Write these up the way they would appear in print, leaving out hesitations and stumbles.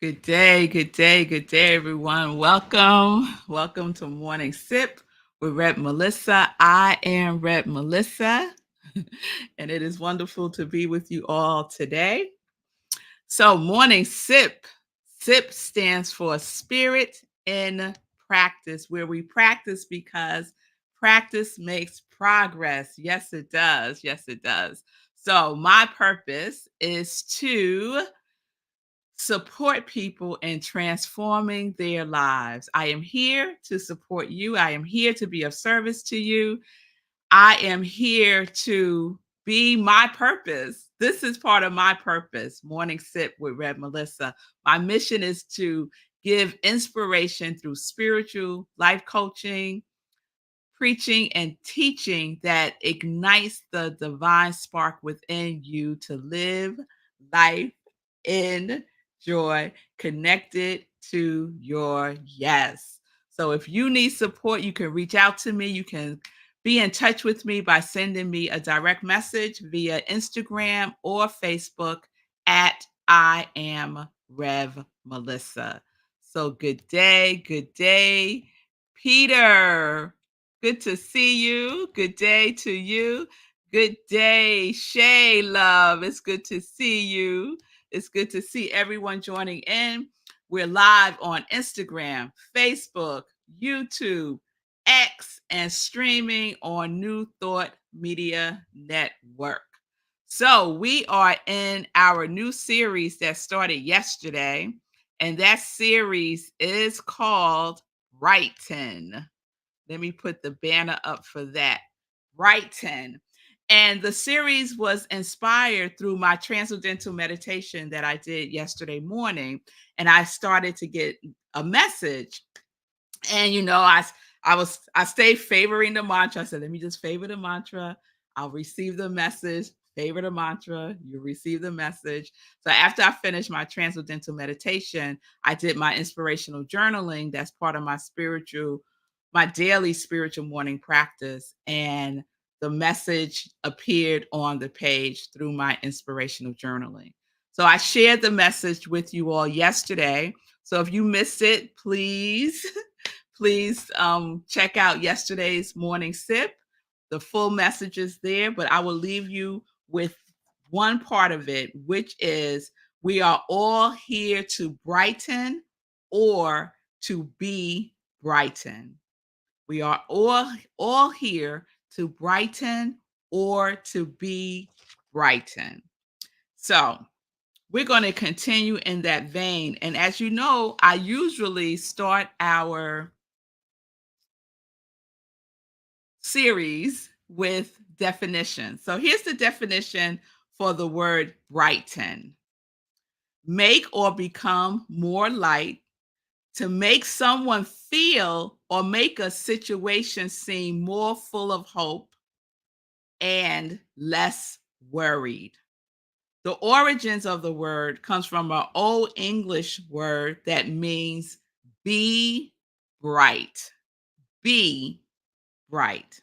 Good day, good day, good day, everyone. Welcome to Morning Sip with Rev Melissa. I am Rev Melissa, and it is wonderful to be with you all today. So, Morning Sip. SIP stands for Spirit in Practice, where we practice because practice makes progress. Yes, it does. Yes, it does. So, my purpose is to support people in transforming their lives. I am here to support you. I am here to be of service to you. I am here to be my purpose. This is part of my purpose, Morning Sip with Rev Melissa. My mission is to give inspiration through spiritual life coaching, preaching, and teaching that ignites the divine spark within you to live life in joy, connected to your yes. So if you need support, you can reach out to me. You can be in touch with me by sending me a direct message via Instagram or Facebook at I am Rev Melissa. So good day, Peter. Good to see you. Good day to you. Good day, Shay Love. It's good to see you. It's good to see everyone joining in. We're live on Instagram, Facebook, YouTube, X, and streaming on New Thought Media Network. So we are in our new series that started yesterday, and that series is called Brighten. Let me put the banner up for that. Brighten. And the series was inspired through my transcendental meditation that I did yesterday morning. And I started to get a message. And I stayed favoring the mantra. I said, let me just favor the mantra. I'll receive the message. Favor the mantra, you receive the message. So after I finished my transcendental meditation, I did my inspirational journaling. That's part of my daily spiritual morning practice. And the message appeared on the page through my inspirational journaling. So I shared the message with you all yesterday. So if you missed it, please check out yesterday's morning sip. The full message is there, but I will leave you with one part of it, which is we are all here to brighten or to be brightened. We are all here to brighten or to be brightened. So we're going to continue in that vein. And as you know, I usually start our series with definitions. So here's the definition for the word brighten: make or become more light, to make someone feel or make a situation seem more full of hope and less worried. The origins of the word comes from an old English word that means be bright. Be bright.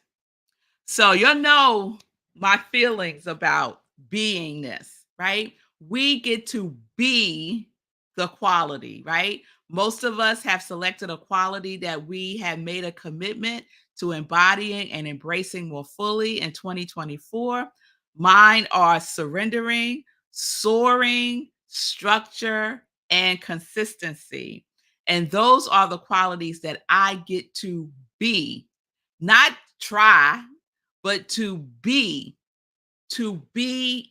So you'll know my feelings about beingness, right? We get to be the quality, right? Most of us have selected a quality that we have made a commitment to embodying and embracing more fully in 2024. Mine are surrendering, soaring, structure, and consistency. And those are the qualities that I get to be, not try, but to be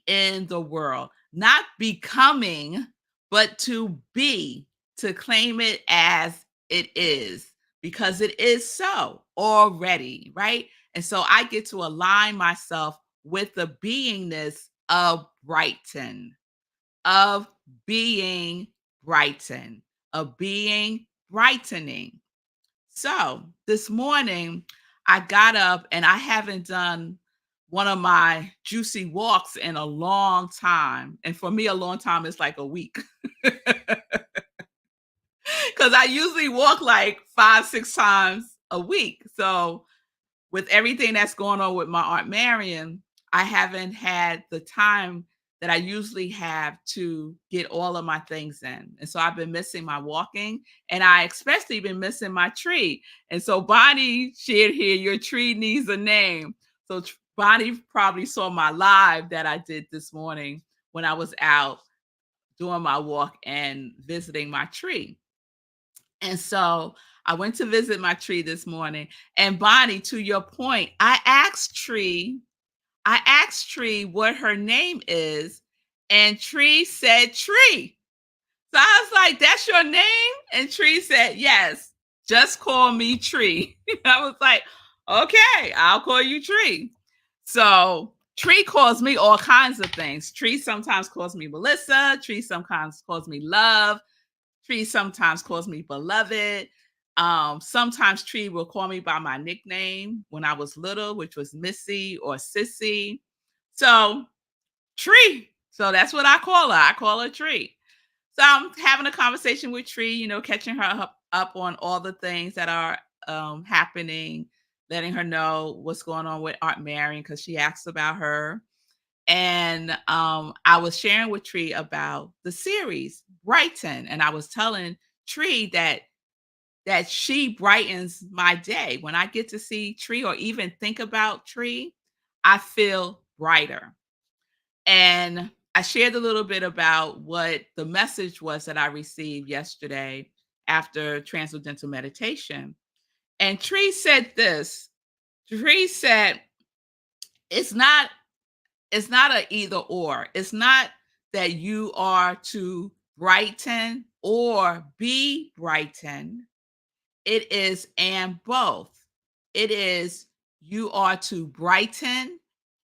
in the world, not becoming, but to be, to claim it as it is, because it is so already, right? And so I get to align myself with the beingness of Brighten, of being Brighten, of being brightening. So this morning, I got up and I haven't done one of my juicy walks in a long time. And for me, a long time is like a week. Because I usually walk like 5, 6 times a week. So with everything that's going on with my Aunt Marion, I haven't had the time that I usually have to get all of my things in. And so I've been missing my walking, and I especially been missing my tree. And so Bonnie shared here, your tree needs a name. So Bonnie probably saw my live that I did this morning when I was out doing my walk and visiting my tree. And so I went to visit my tree this morning. And Bonnie, to your point, I asked Tree what her name is, and Tree said Tree. So I was like, "That's your name?" And Tree said, "Yes, just call me Tree." I was like, "Okay, I'll call you Tree." So Tree calls me all kinds of things. Tree sometimes calls me Melissa. Tree sometimes calls me Love. Tree sometimes calls me Beloved. Sometimes Tree will call me by my nickname when I was little, which was Missy or Sissy. So Tree. So that's what I call her. I call her Tree. So I'm having a conversation with Tree, catching her up on all the things that are happening, letting her know what's going on with Aunt Marion because she asked about her. And I was sharing with Tree about the series Brighten, and I was telling Tree that she brightens my day. When I get to see Tree or even think about Tree, I feel brighter. And I shared a little bit about what the message was that I received yesterday after transcendental meditation. And Tree said this. Tree said, it's not it's not a either or. It's not that you are to brighten or be brightened. It is and both. It is you are to brighten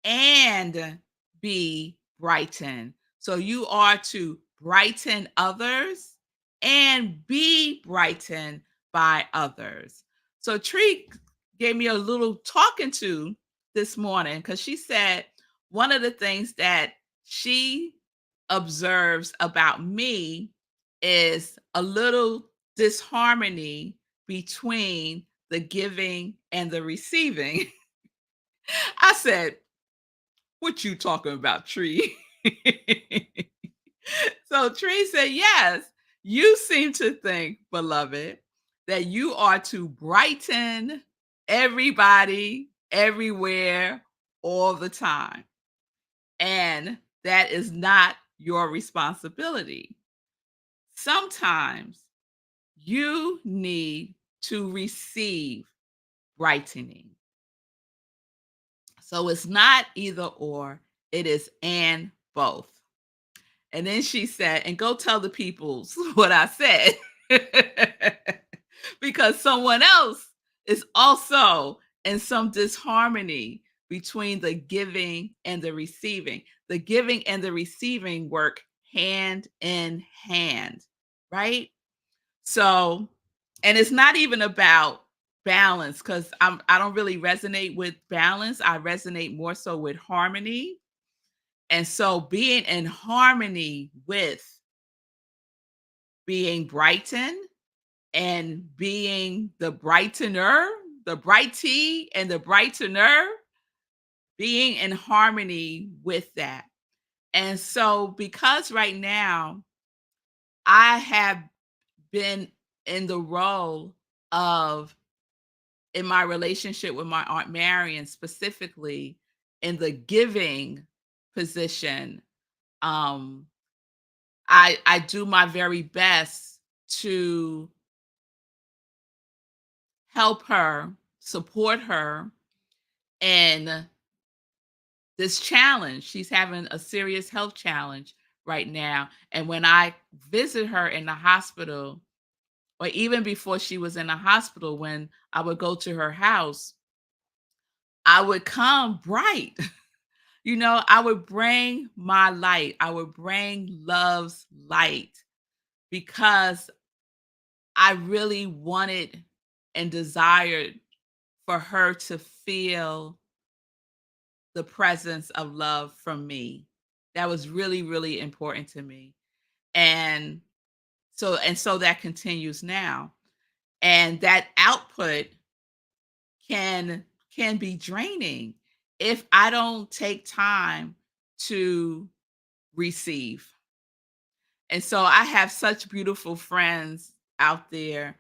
and be brightened. So you are to brighten others and be brightened by others. So Tree gave me a little talking to this morning because she said one of the things that she observes about me is a little disharmony between the giving and the receiving. I said, "What you talking about, Tree?" So Tree said, "Yes, you seem to think, beloved, that you are to brighten everybody, everywhere, all the time. And that is not your responsibility. Sometimes you need to receive brightening. So it's not either or, it is and both." And then she said, "And go tell the peoples what I said." Because someone else is also in some disharmony between the giving and the receiving. The giving and the receiving work hand in hand, right? So, and it's not even about balance because I don't really resonate with balance. I resonate more so with harmony. And so being in harmony with being brightened and being the brightener, the brighty and the brightener, being in harmony with that. And so because right now I have been in the role of in my relationship with my Aunt Marion, specifically in the giving position, um, I do my very best to help her, support her in this challenge. She's having a serious health challenge right now. And when I visit her in the hospital, or even before she was in the hospital, when I would go to her house, I would come bright. I would bring my light. I would bring love's light because I really wanted and desired for her to feel the presence of love from me. That was really, really important to me. And so that continues now. And that output can can be draining if I don't take time to receive. And so I have such beautiful friends out there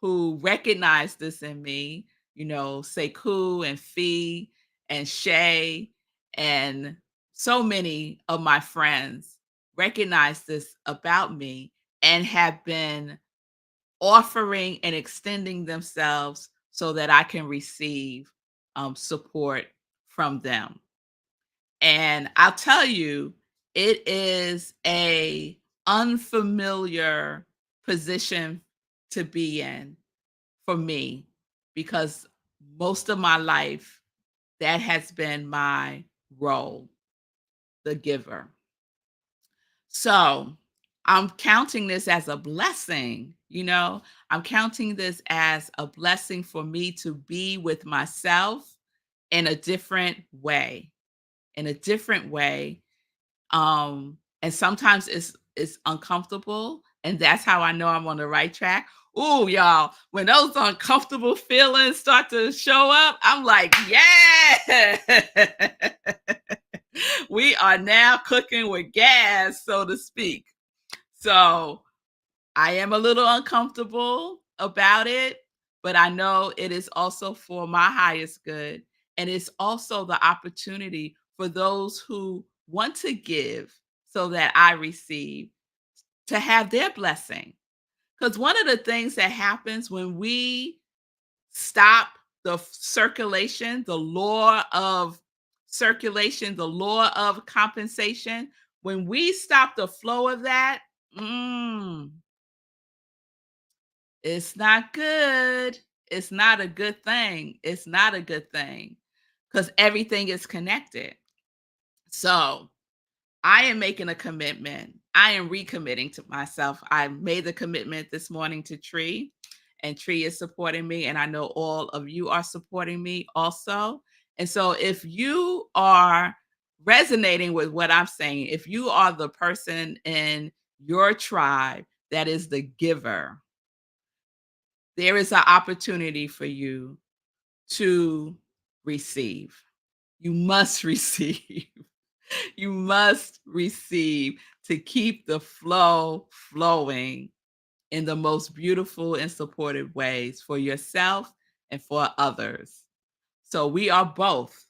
who recognize this in me, Sekou and Fee and Shay and so many of my friends recognize this about me and have been offering and extending themselves so that I can receive support from them. And I'll tell you, it is a unfamiliar position to be in for me because most of my life that has been my role, the giver. So, I'm counting this as a blessing. I'm counting this as a blessing for me to be with myself in a different way, in a different way. And sometimes it's uncomfortable, and that's how I know I'm on the right track. Ooh, y'all, when those uncomfortable feelings start to show up, I'm like, yeah, we are now cooking with gas, so to speak. So I am a little uncomfortable about it, but I know it is also for my highest good. And it's also the opportunity for those who want to give so that I receive to have their blessing. Because one of the things that happens when we stop the circulation, the law of circulation, the law of compensation, when we stop the flow of that, mm, it's not good. It's not a good thing. It's not a good thing because everything is connected. So I am making a commitment. I am recommitting to myself. I made the commitment this morning to Tree, and Tree is supporting me. And I know all of you are supporting me also. And so if you are resonating with what I'm saying, if you are the person in your tribe that is the giver, there is an opportunity for you to receive. You must receive. You must receive to keep the flow flowing in the most beautiful and supportive ways for yourself and for others. So we are both.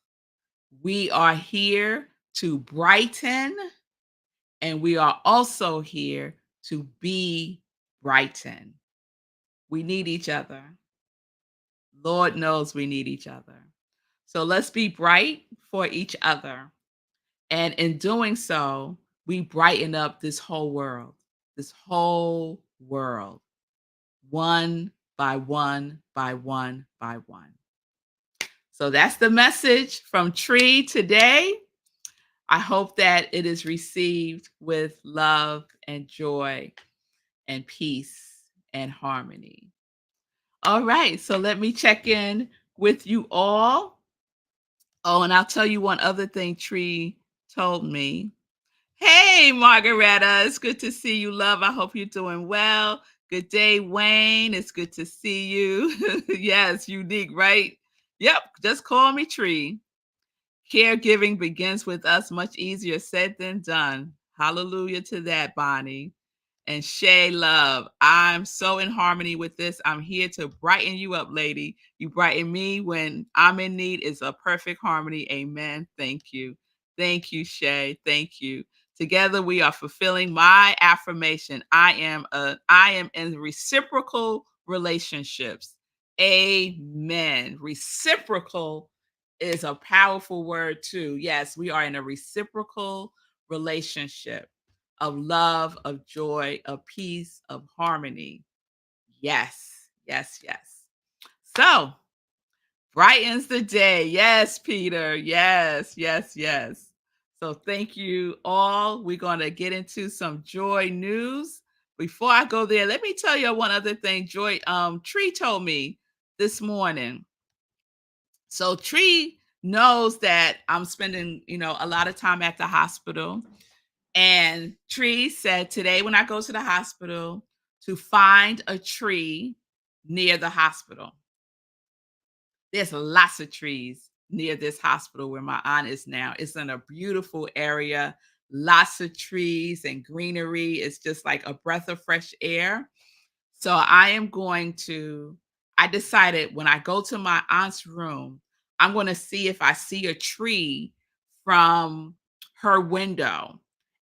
We are here to brighten, and we are also here to be brighten. We need each other. Lord knows we need each other. So let's be bright for each other. And in doing so, we brighten up this whole world, one by one by one by one. So that's the message from Tree today. I hope that it is received with love and joy and peace and harmony. All right, so let me check in with you all. Oh, and I'll tell you one other thing Tree told me. Hey, Margaretta, it's good to see you, love. I hope you're doing well. Good day, Wayne. It's good to see you. Yes, unique, right? Yep, just call me Tree. Caregiving begins with us, much easier said than done. Hallelujah to that, Bonnie. And Shay Love, I'm so in harmony with this. I'm here to brighten you up, lady. You brighten me when I'm in need. It's a perfect harmony. Amen. Thank you. Thank you, Shay. Thank you. Together we are fulfilling my affirmation. I am in reciprocal relationships. Amen. Reciprocal is a powerful word too. Yes, we are in a reciprocal relationship of love, of joy, of peace, of harmony. Yes, yes, yes. So, brightens the day. Yes, Peter. Yes, yes, yes. So, thank you all. We're going to get into some joy news. Before I go there, let me tell you one other thing. Tree told me this morning. So, Tree knows that I'm spending, a lot of time at the hospital. And Tree said today when I go to the hospital to find a tree near the hospital. There's lots of trees near this hospital where my aunt is now. It's in a beautiful area, lots of trees and greenery. It's just like a breath of fresh air. So I decided when I go to my aunt's room, I'm going to see if I see a tree from her window.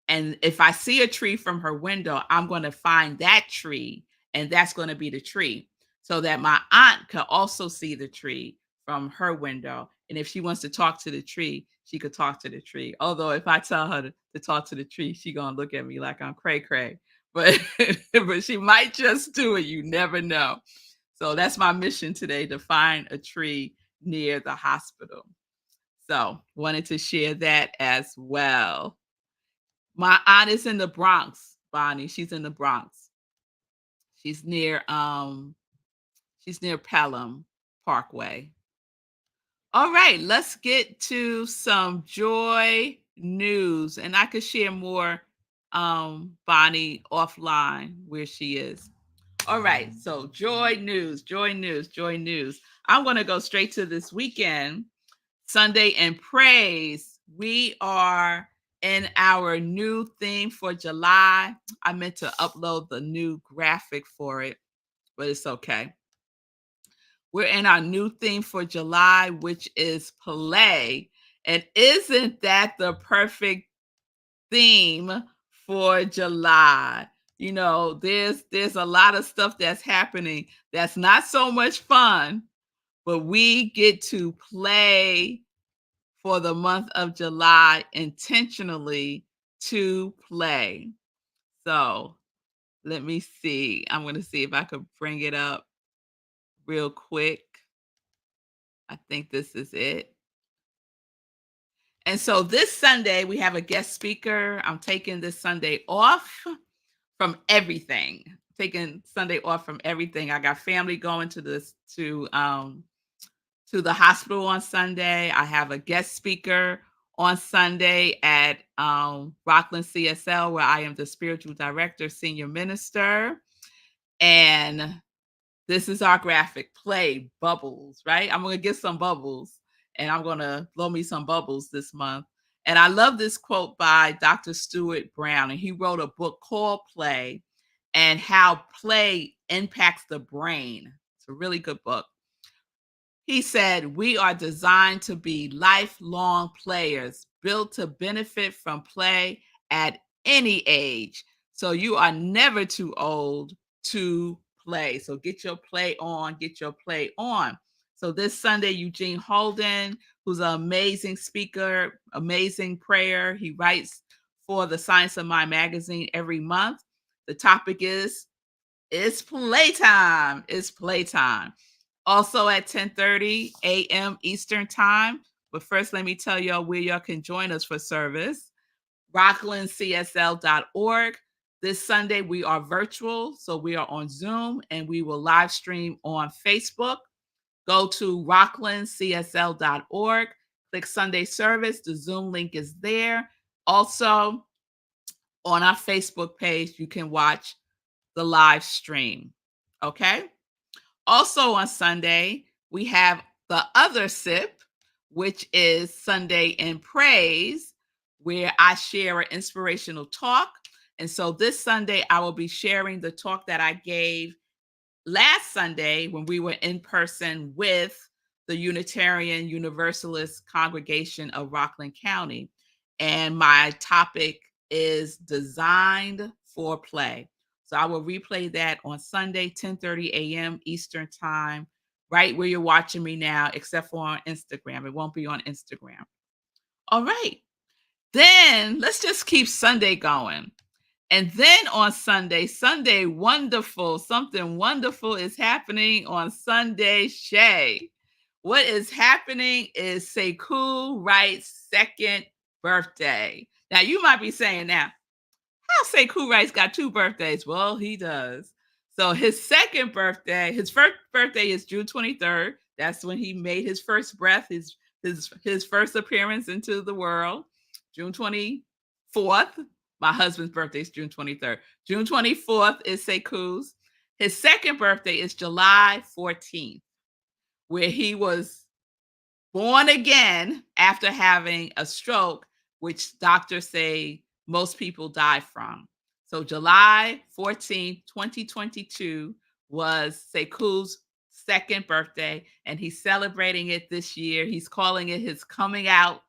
And if I see a tree from her window, I'm going to find that tree, and that's going to be the tree so that my aunt can also see the tree from her window. And if she wants to talk to the tree, she could talk to the tree. Although if I tell her to talk to the tree, she going to look at me like I'm cray cray, but but she might just do it. You never know. So that's my mission today, to find a tree near the hospital. So wanted to share that as well. My aunt is in the Bronx, Bonnie. She's in the Bronx. She's near Pelham Parkway. All right, let's get to some joy news. And I could share more, Bonnie, offline where she is. All right, so joy news, joy news, joy news. I'm going to go straight to this weekend, Sunday in Praise. We are in our new theme for July. I meant to upload the new graphic for it, but it's okay. We're in our new theme for July, which is play. And isn't that the perfect theme for July? You know, there's a lot of stuff that's happening that's not so much fun, but we get to play for the month of July intentionally to play. So let me see. I'm going to see if I could bring it up real quick. I think this is it. And so this Sunday, we have a guest speaker. I'm taking this Sunday off from everything. Taking Sunday off from everything. I got family going to the hospital on Sunday. I have a guest speaker on Sunday at Rockland CSL, where I am the spiritual director, senior minister. And this is our graphic, play bubbles, right? I'm going to get some bubbles, and I'm going to blow me some bubbles this month. And I love this quote by Dr. Stuart Brown, and he wrote a book called Play and How Play Impacts the Brain. It's a really good book. He said, "We are designed to be lifelong players, built to benefit from play at any age. So you are never too old to play. So get your play on, get your play on." So this Sunday, Eugene Holden, who's an amazing speaker, amazing prayer. He writes for the Science of Mind magazine every month. The topic is, it's playtime. It's playtime. Also at 10:30 a.m. Eastern Time. But first, let me tell y'all where y'all can join us for service. rocklandcsl.org. This Sunday, we are virtual, so we are on Zoom, and we will live stream on Facebook. Go to rocklandcsl.org, click Sunday service. The Zoom link is there. Also, on our Facebook page, you can watch the live stream. Okay? Also on Sunday, we have the other sip, which is Sunday in Praise, where I share an inspirational talk. And so this Sunday, I will be sharing the talk that I gave last Sunday when we were in person with the Unitarian Universalist congregation of Rockland County. And my topic is designed for play. So I will replay that on Sunday, 10:30 a.m. Eastern Time, right where you're watching me now, except for on Instagram. It won't be on Instagram. All right. Then let's just keep Sunday going. And then on Sunday wonderful, something wonderful is happening on Sunday, Shay. What is happening is Sekou Wright's second birthday. Now, you might be saying now, how Sekou Wright's got two birthdays? Well, he does. So his second birthday, his first birthday is June 23rd. That's when he made his first breath, his first appearance into the world. June 24th. My husband's birthday is June 23rd. June 24th is Sekou's. His second birthday is July 14th, where he was born again after having a stroke, which doctors say most people die from. So July 14th, 2022 was Sekou's second birthday, and he's celebrating it this year. He's calling it his coming out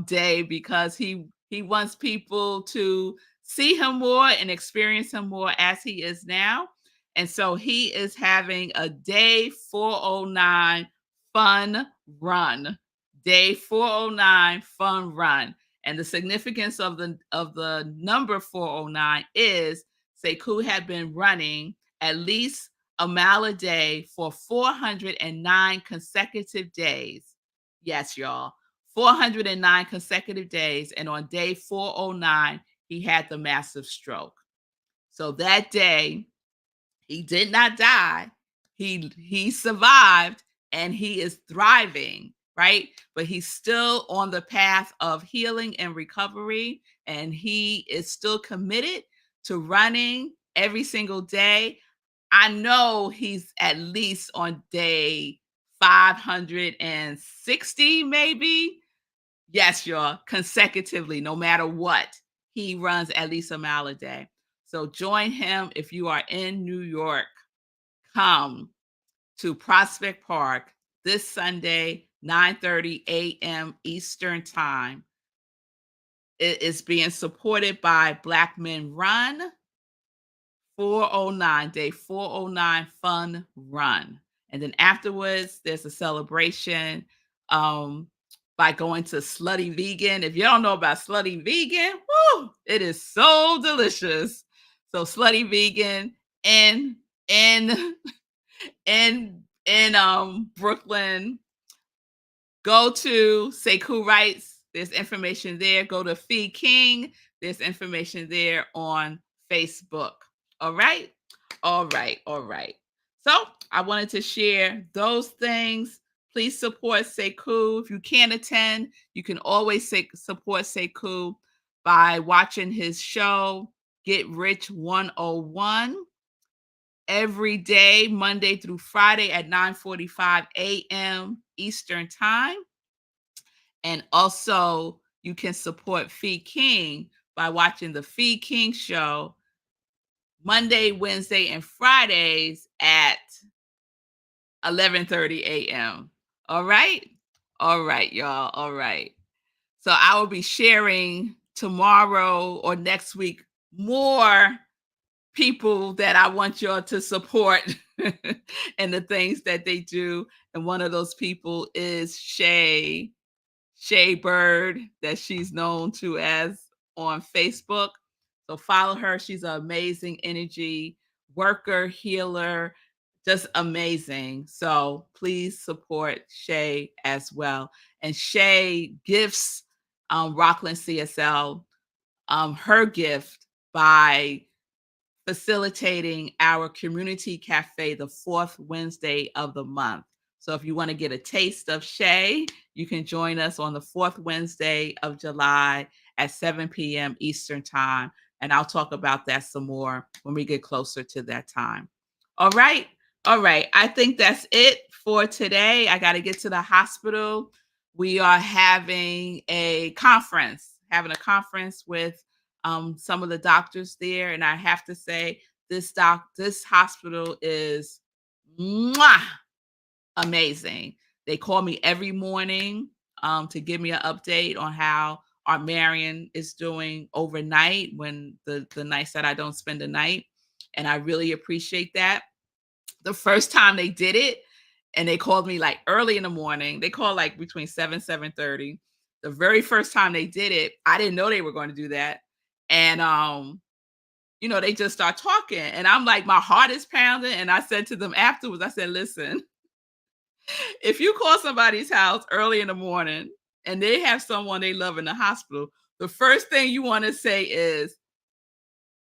day because he wants people to see him more and experience him more as he is now. And so he is having a day 409 fun run. Day 409 fun run. And the significance of the number 409 is Sekou had been running at least a mile a day for 409 consecutive days. Yes, y'all. 409 consecutive days. And on day 409, he had the massive stroke. So that day, he did not die. He survived and he is thriving, right? But he's still on the path of healing and recovery, and he is still committed to running every single day. I know he's at least on day 560 maybe. Yes, y'all, consecutively, no matter what, he runs at least a mile a day. So join him if you are in New York. Come to Prospect Park this Sunday, 9:30 a.m. Eastern Time. It is being supported by Black Men Run, 409, day 409 fun run. And then afterwards, there's a celebration um, by going to Slutty Vegan. If you don't know about Slutty Vegan, whoo, it is so delicious. So Slutty Vegan in Brooklyn, go to Sekou Writes. There's information there. Go to Fee King. There's information there on Facebook. All right. All right. All right. So I wanted to share those things. Please support Sekou. If you can't attend, you can always support Sekou by watching his show, Get Rich 101, every day, Monday through Friday at 9:45 a.m. Eastern Time. And also, you can support Fee King by watching the Fee King Show Monday, Wednesday, and Fridays at 11:30 a.m. All right? All right, y'all. All right. So I will be sharing tomorrow or next week more people that I want y'all to support and the things that they do. And one of those people is Shay Bird, that she's known to as on Facebook. So follow her. She's an amazing energy worker, healer, just amazing. So please support Shay as well. And Shay gifts Rockland CSL her gift by facilitating our community cafe the fourth Wednesday of the month. So if you want to get a taste of Shay, you can join us on the fourth Wednesday of July at 7 p.m. Eastern Time. And I'll talk about that some more when we get closer to that time. All right. All right. I think that's it for today. I got to get to the hospital. We are having a conference, with some of the doctors there, and I have to say, this hospital is mwah, amazing. They call me every morning to give me an update on how our Marion is doing overnight when the nights that I don't spend the night, and I really appreciate that. The first time they did it, and they called me like early in the morning. They called like between 7:30. The very first time they did it, I didn't know they were going to do that. And they just start talking. And I'm like, my heart is pounding. And I said to them afterwards, I said, listen, if you call somebody's house early in the morning and they have someone they love in the hospital, the first thing you want to say is,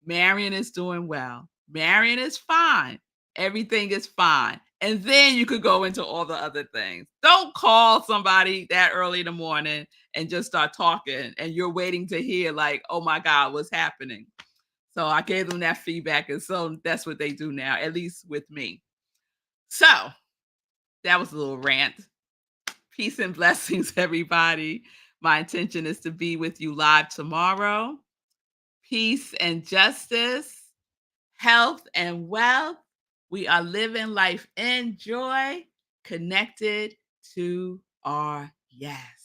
Marion is doing well. Marion is fine. Everything is fine. And then you could go into all the other things. Don't call somebody that early in the morning and just start talking and you're waiting to hear like, oh my God, what's happening? So I gave them that feedback. And so that's what they do now, at least with me. So that was a little rant. Peace and blessings, everybody. My intention is to be with you live tomorrow. peace and justice, health and wealth. We are living life in joy, connected to our yes.